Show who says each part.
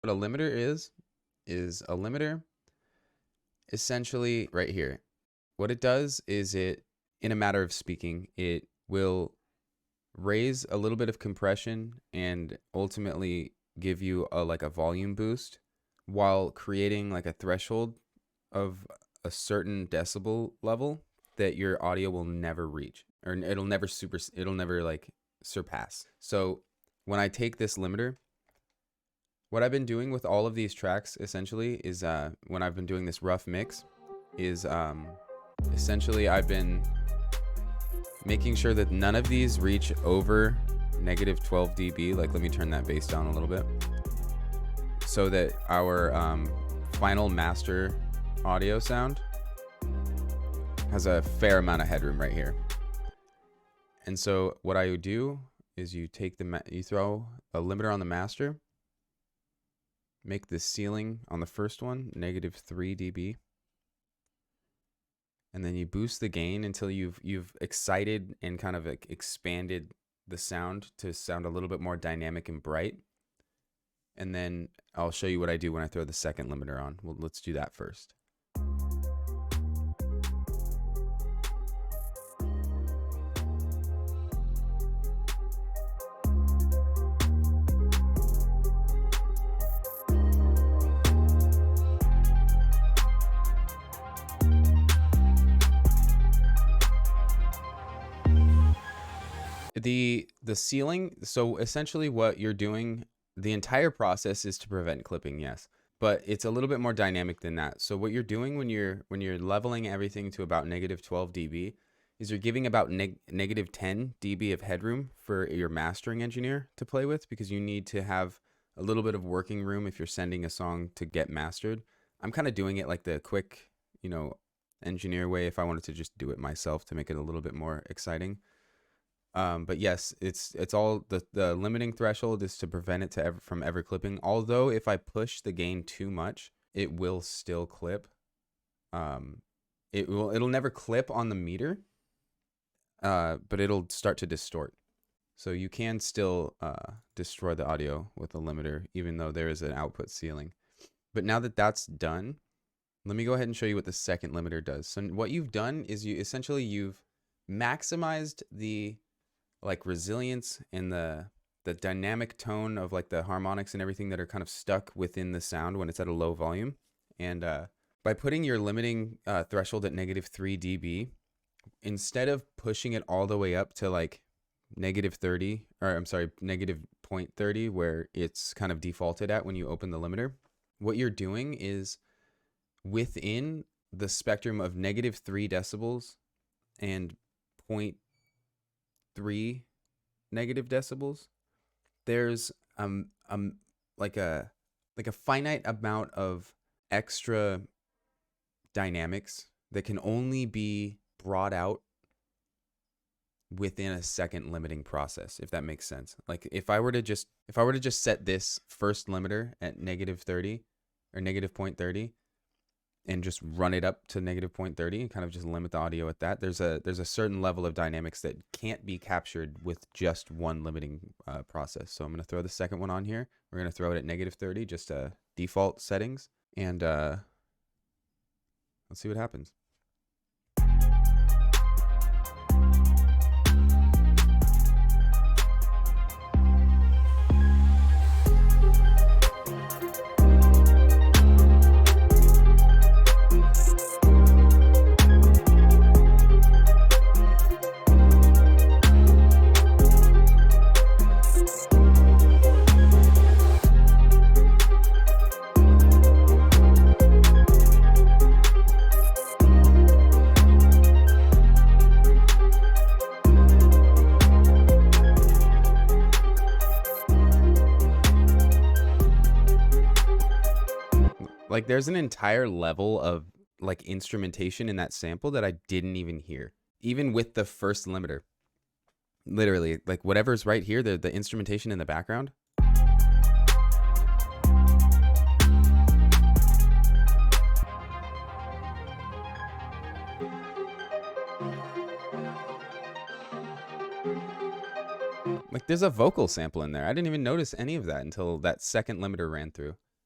Speaker 1: What a limiter is a limiter essentially right here. What it does is it, in a matter of speaking, it will raise a little bit of compression and ultimately give you like a volume boost while creating like a threshold of a certain decibel level that your audio will never reach, or it'll never like surpass. So when I take this limiter, what I've been doing with all of these tracks essentially is when I've been doing this rough mix is essentially I've been making sure that none of these reach over negative 12 dB. Like, let me turn that bass down a little bit so that our final master audio sound has a fair amount of headroom right here. And so what I would do is you take you throw a limiter on the master, make the ceiling on the first one negative 3 dB, and then you boost the gain until you've excited and kind of expanded the sound to sound a little bit more dynamic and bright. And then I'll show you what I do when I throw the second limiter on. Well, let's do that first. The ceiling, so essentially what you're doing, the entire process is to prevent clipping, yes, but it's a little bit more dynamic than that. So what you're doing when you're leveling everything to about negative 12 dB is you're giving about negative 10 dB of headroom for your mastering engineer to play with, because you need to have a little bit of working room if you're sending a song to get mastered. I'm kind of doing it like the quick, engineer way if I wanted to just do it myself to make it a little bit more exciting. But yes, it's all the limiting threshold is to prevent it from ever clipping. Although if I push the gain too much, it will still clip. It'll never clip on the meter, but it'll start to distort. So you can still destroy the audio with a limiter, even though there is an output ceiling. But now that that's done, let me go ahead and show you what the second limiter does. So what you've done is you've maximized the resilience and the dynamic tone of like the harmonics and everything that are kind of stuck within the sound when it's at a low volume. And by putting your limiting threshold at negative 3 dB, instead of pushing it all the way up to like negative 0.30, where it's kind of defaulted at when you open the limiter, what you're doing is within the spectrum of negative 3 decibels and 0.3 negative decibels, there's like a finite amount of extra dynamics that can only be brought out within a second limiting process, if that makes sense. Like if I were to just set this first limiter at negative 30 or negative 0.30 and just run it up to negative 0.30 and kind of just limit the audio at that, there's a certain level of dynamics that can't be captured with just one limiting process. So I'm going to throw the second one on here. We're going to throw it at negative 30, just default settings, and let's see what happens. Like there's an entire level of like instrumentation in that sample that I didn't even hear, even with the first limiter. Literally, like whatever's right here, the instrumentation in the background. Like there's a vocal sample in there. I didn't even notice any of that until that second limiter ran through.